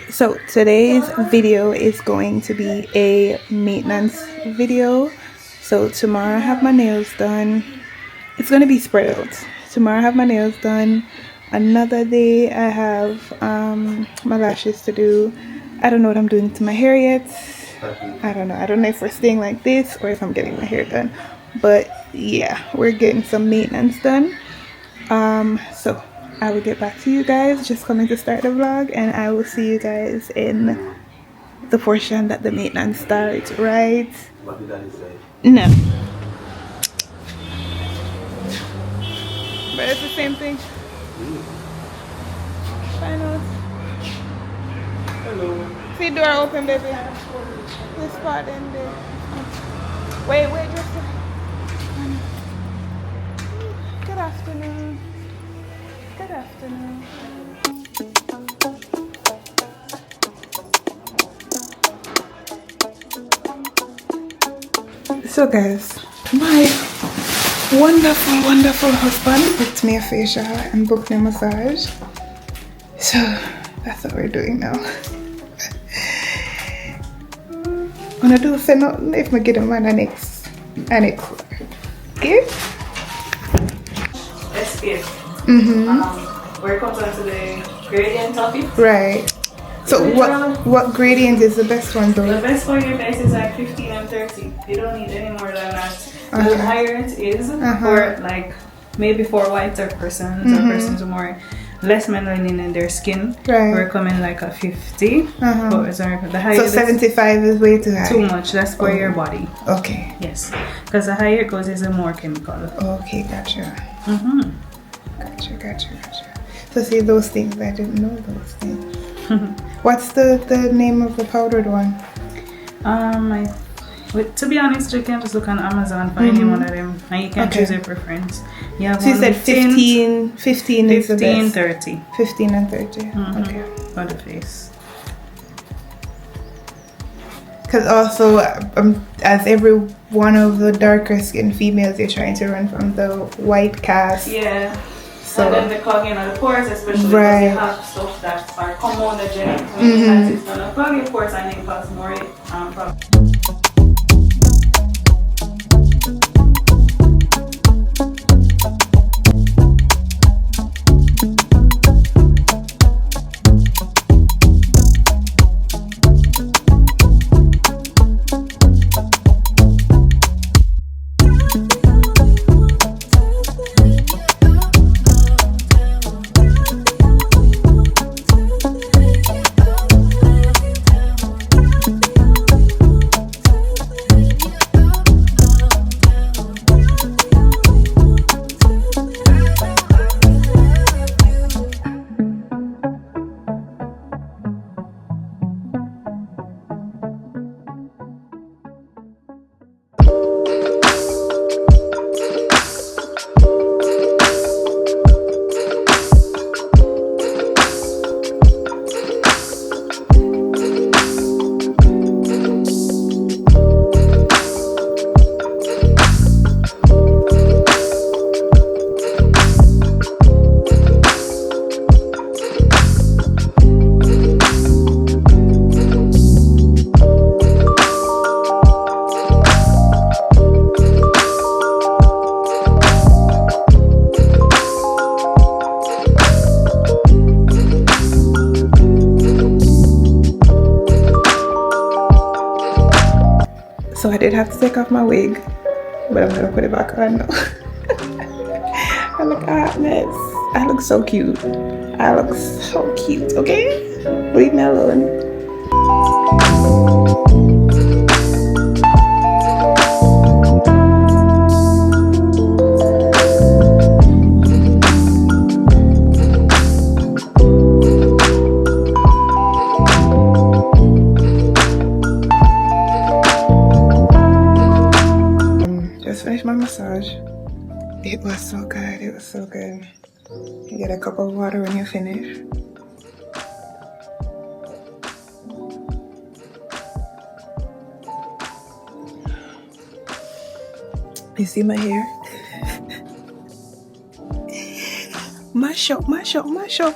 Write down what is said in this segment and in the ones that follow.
So today's video is going to be a maintenance video. So tomorrow I have my nails done. It's going to be spread out. Tomorrow I have my nails done. Another day I have my lashes to do. I don't know what I'm doing to my hair yet. I don't know if we're staying like this or if I'm getting my hair done. But yeah, we're getting some maintenance done. So I will get back to you guys. Just coming to start the vlog, and I will see you guys in the portion that the maintenance starts, right? What did Daddy say? No. But it's the same thing. Find out. Hello. See door open, baby. This spot in there. Wait, just a... Good afternoon. Good afternoon. So guys, my wonderful husband booked me a facial and booked me a massage. So that's what we're doing now. I'm gonna do for nothing if I get a man an ex. Okay? SPF. Where it comes down to the gradient of it. Right. So what gradient is the best one though? The best for your face is like 15 and 30. You don't need any more than that. The higher it is for like maybe for whiter persons or persons who more less melanin in their skin. Right. We're coming like a 50. But sorry, the higher So 75 is way too high. too much. That's for your body. Okay. Yes. Because the higher it goes is a more chemical. Okay, gotcha. Gotcha. So see, those things, I didn't know those things. What's the name of the powdered one? To be honest, you can just look on Amazon for any one of them, and you can choose your preference. You have So you said 15 is the best. 30. 15 and 30. Okay. For the face. Because also, as every one of the darker skinned females, you're trying to run from the white cast. Yeah. So, and then the clogging of the pores, especially right. because you have stuff that are comedogenic. When it's going to clog your pores and it causes more problems. So I did have to take off my wig, but I'm gonna put it back on now. I look a hot mess. I look so cute. Okay? Leave me alone. Finished my massage. It was so good. You get a cup of water when you finish. You see my hair? Mash up, mash up, mash up.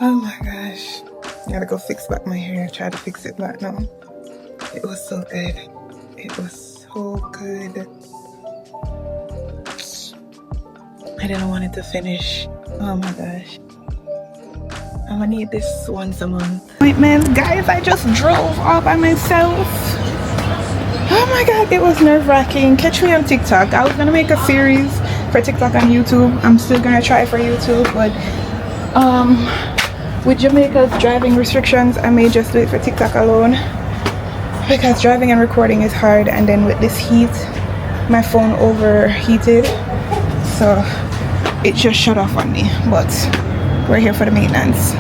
Oh my gosh. I gotta go fix back my hair. Try to fix it back now. It was so good. It was so good. I didn't want it to finish. Oh my gosh. I'm gonna need this once a month. Appointment, guys, I just drove all by myself. Oh my god, it was nerve-wracking. Catch me on TikTok. I was gonna make a series for TikTok and YouTube. I'm still gonna try for YouTube, but with Jamaica's driving restrictions, I may just do it for TikTok alone, because driving and recording is hard, and then with this heat, my phone overheated, so it just shut off on me. But we're here for the maintenance.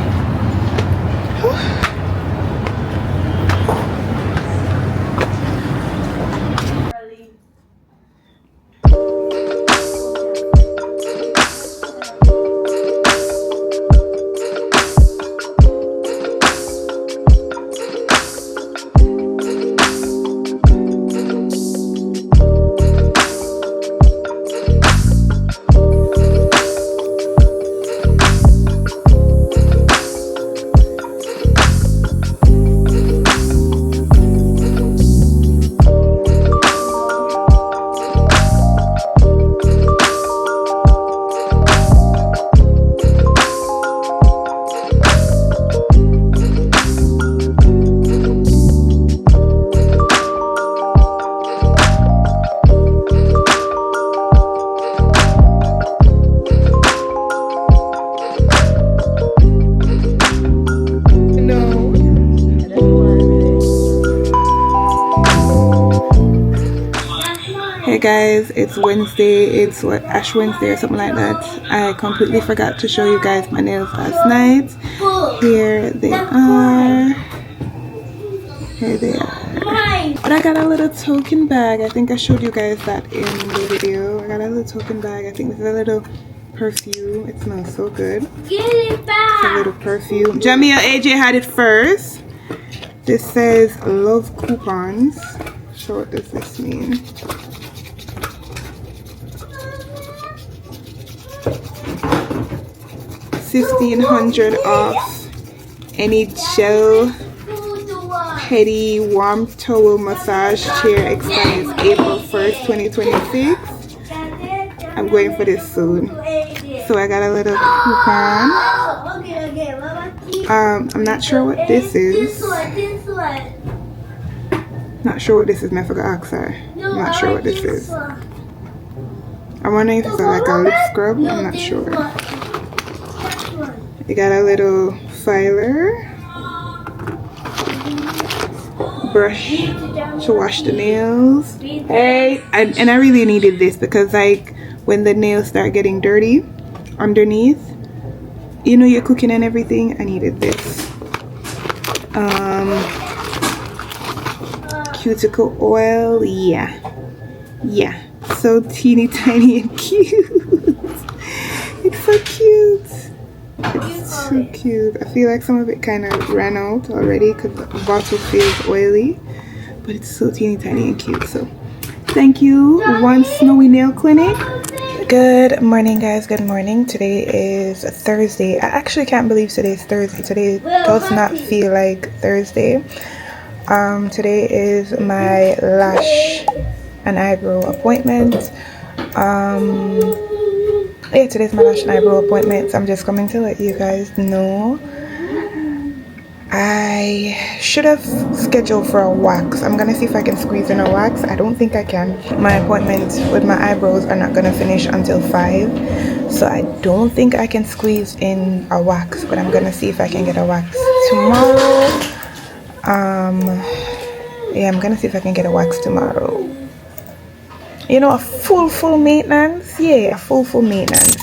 Hey guys, it's Wednesday. It's what, Ash Wednesday or something like that. I completely forgot to show you guys my nails last night. Here they are. Here they are. But I got a little token bag. I think I showed you guys that in the video. I got a little token bag. I think this is a little perfume. It smells so good. Get it back. It's a little perfume. Jamia AJ had it first. This says love coupons. So what does this mean? 1,500 off any gel petty warm towel massage chair expires April 1st 2026. I'm going for this soon, so I got a little coupon. I'm not sure what this is. Not sure what this is. I forgot to ask her. I'm not sure what this is. I'm wondering if it's like a lip scrub. I'm not sure. You got a little filer, brush to wash the nails. Hey, and I really needed this because like when the nails start getting dirty underneath, you know, you're cooking and everything, I needed this. Cuticle oil, yeah, so teeny tiny and cute. It's so cute. It's too cute. I feel like some of it kind of ran out already because the bottle feels oily, but it's so teeny tiny and cute. So thank you, One Snowy Nail Clinic. Good morning guys, good morning. Today is Thursday. I actually can't believe today is Thursday. Today does not feel like Thursday. Today is my lash and eyebrow appointment. Yeah, today's my lash and eyebrow appointment, so I'm just coming to let you guys know. I should have scheduled for a wax. I'm gonna see if I can squeeze in a wax. I don't think I can. My appointment with my eyebrows are not gonna finish until 5, so I don't think I can squeeze in a wax, but I'm gonna see if I can get a wax tomorrow. Yeah, I'm gonna see if I can get a wax tomorrow. You know, a full maintenance. Yeah, a full maintenance.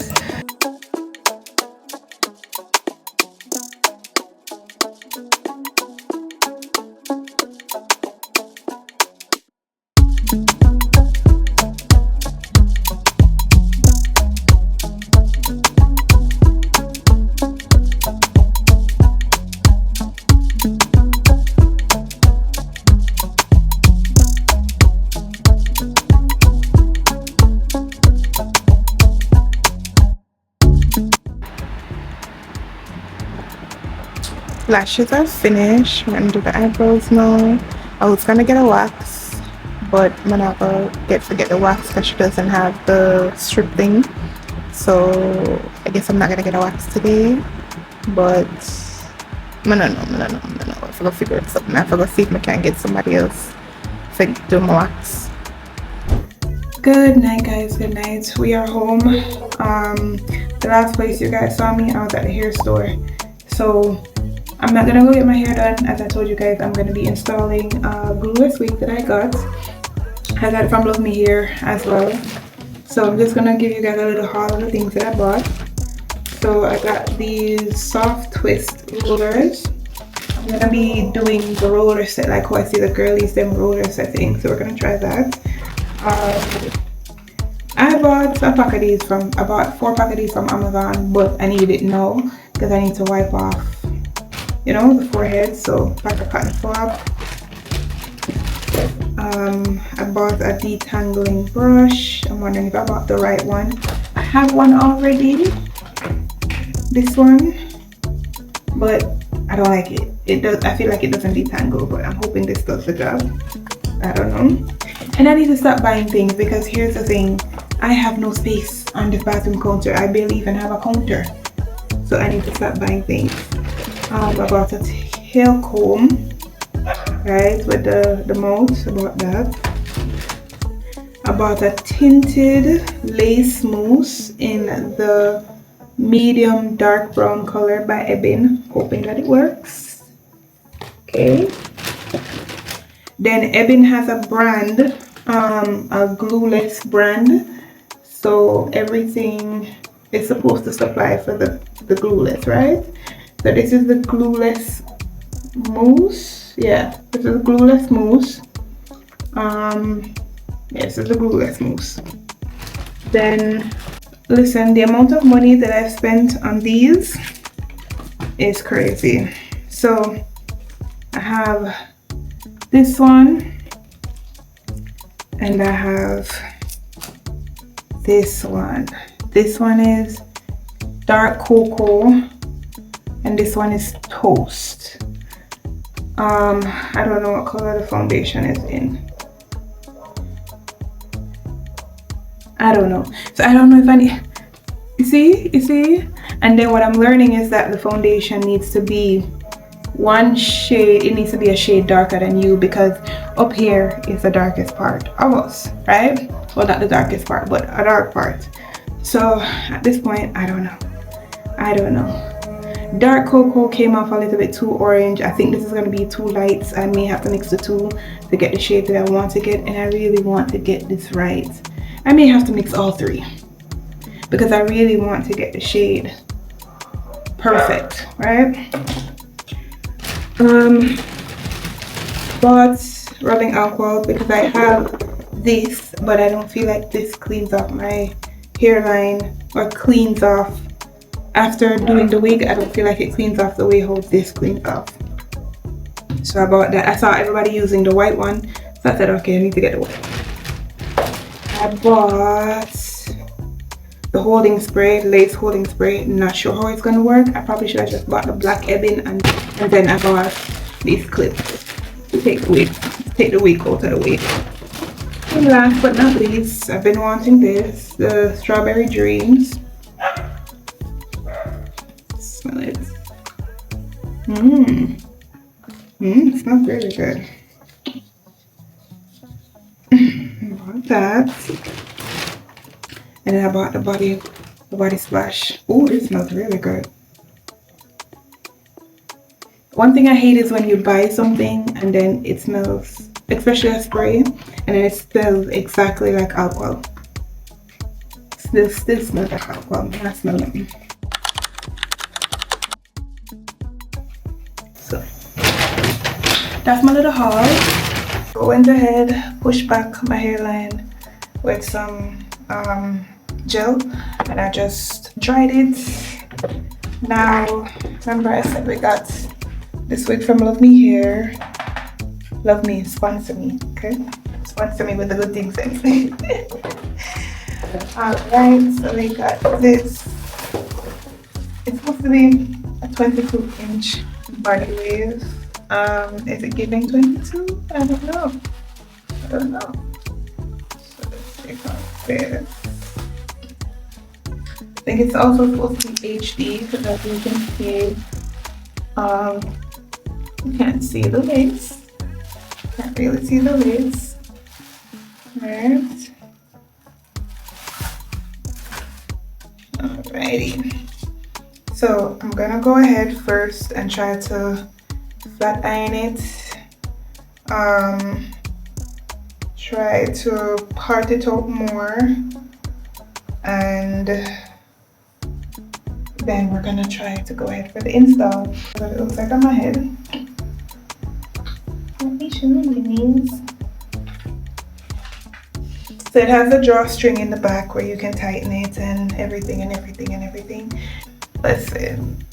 lashes are finished. I'm gonna do the eyebrows now. I was gonna get a wax, but I'm not gonna forget the wax because she doesn't have the strip thing. So I guess I'm not gonna get a wax today. But I don't know. I forgot to figure out something. I forgot to see if I can get somebody else to do my wax. Good night, guys. Good night. We are home. The last place you guys saw me, I was at the hair store. So I'm not gonna go get my hair done. As I told you guys, I'm gonna be installing a glueless wig that I got. I got it from Love Me Hair as well. So I'm just gonna give you guys a little haul of the things that I bought. So I got these soft twist rollers. I'm gonna be doing the roller set like how I see the girlies them roller setting. So we're gonna try that. I bought a pack of these I bought 4 pack of these from Amazon, but I need it now because I need to wipe off, you know, the forehead. So pack of cotton swab. I bought a detangling brush. I'm wondering if I bought the right one. I have one already, this one, but I don't like it. It does. I feel like it doesn't detangle, but I'm hoping this does the job. I don't know. And I need to stop buying things because here's the thing. I have no space on this bathroom counter. I barely even have a counter. So I need to stop buying things. I bought a tail comb, right, with the mouth. I bought that. I bought a tinted lace mousse in the medium dark brown color by Ebin. Hoping that it works. Okay. Then Ebin has a brand, a glueless brand. So everything is supposed to supply for the glueless, right? So this is the glueless mousse. Yeah, this is the glueless mousse. Yes, it's the glueless mousse. Then, listen, the amount of money that I've spent on these is crazy. So I have this one, and I have this one. This one is dark cocoa, and this one is toast. I don't know what color the foundation is in. I don't know. So I don't know if I need, you see? And then what I'm learning is that the foundation needs to be one shade, it needs to be a shade darker than you, because up here is the darkest part of us, right? Well, not the darkest part, but a dark part. So at this point, I don't know. Dark cocoa came off a little bit too orange. I think this is going to be too light. I may have to mix the two to get the shade that I want to get, and I really want to get this right. I may have to mix all three because I really want to get the shade perfect, right? Bought rubbing alcohol because I have this, but I don't feel like this cleans off my hairline or cleans off after doing the wig. I don't feel like it cleans off the way how this cleans off. So I bought that. I saw everybody using the white one, so I said, okay, I need to get the white. I bought the holding spray, lace holding spray. Not sure how it's gonna work. I probably should have just bought the black Ebin, and then I bought these clips to take the wig out of the wig. And last but not least, I've been wanting this, the Strawberry Dreams. Smell it. It smells really good. That, and then I bought the body splash. Oh, it smells really good. One thing I hate is when you buy something and then it smells, especially a spray, and then it smells exactly like alcohol. This smells like alcohol. I smell it. So that's my little haul. I went ahead, pushed back my hairline with some gel, and I just dried it. Now, remember I said we got this wig from Love Me Hair. Love Me, sponsor me, okay? Sponsor me with the good things anyway. Alright, so we got this. It's supposed to be a 22-inch body wave. Is it giving 22? I don't know. I don't know. So let's take off this. I think it's also supposed to be HD so that you can see. You can't see the lace. Can't really see the lace. Right. Alrighty. So I'm gonna go ahead first and try to flat iron it. Try to part it out more, and then we're gonna try to go ahead for the install. What it looks like on my head. Let me show you these. So it has a drawstring in the back where you can tighten it and everything and everything and everything. Listen,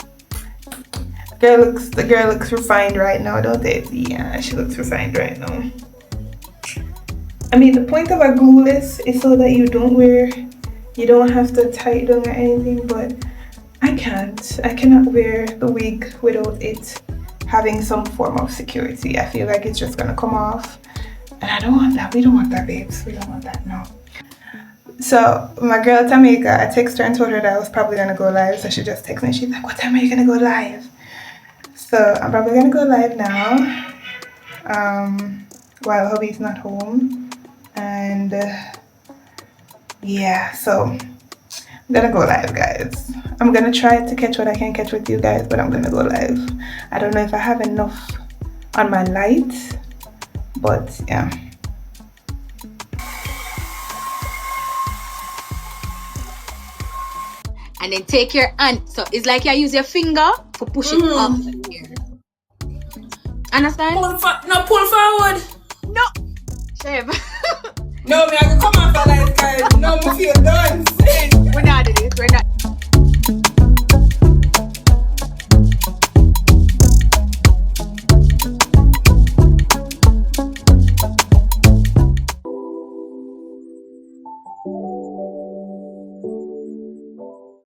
the girl looks refined right now, don't it? Yeah, she looks refined right now. I mean, the point of a glueless is so that you don't have to tie it down or anything, but I cannot wear the wig without it having some form of security. I feel like it's just gonna come off, and I don't want that. We don't want that, babes. We don't want that, no. So my girl Tamika, I texted her and told her that I was probably gonna go live, so she just texted me. She's like, what time are you gonna go live? So I'm probably gonna go live now, while hubby's not home. And yeah, so I'm gonna go live, guys. I'm gonna try to catch what I can catch with you guys, but I'm gonna go live. I don't know if I have enough on my light, but yeah. And then take your hand. So it's like you use your finger to push it up here. Understand? Pull forward. No. Shave. No, me I can come after that guys. No, me feel done. We're not doing this. We're not.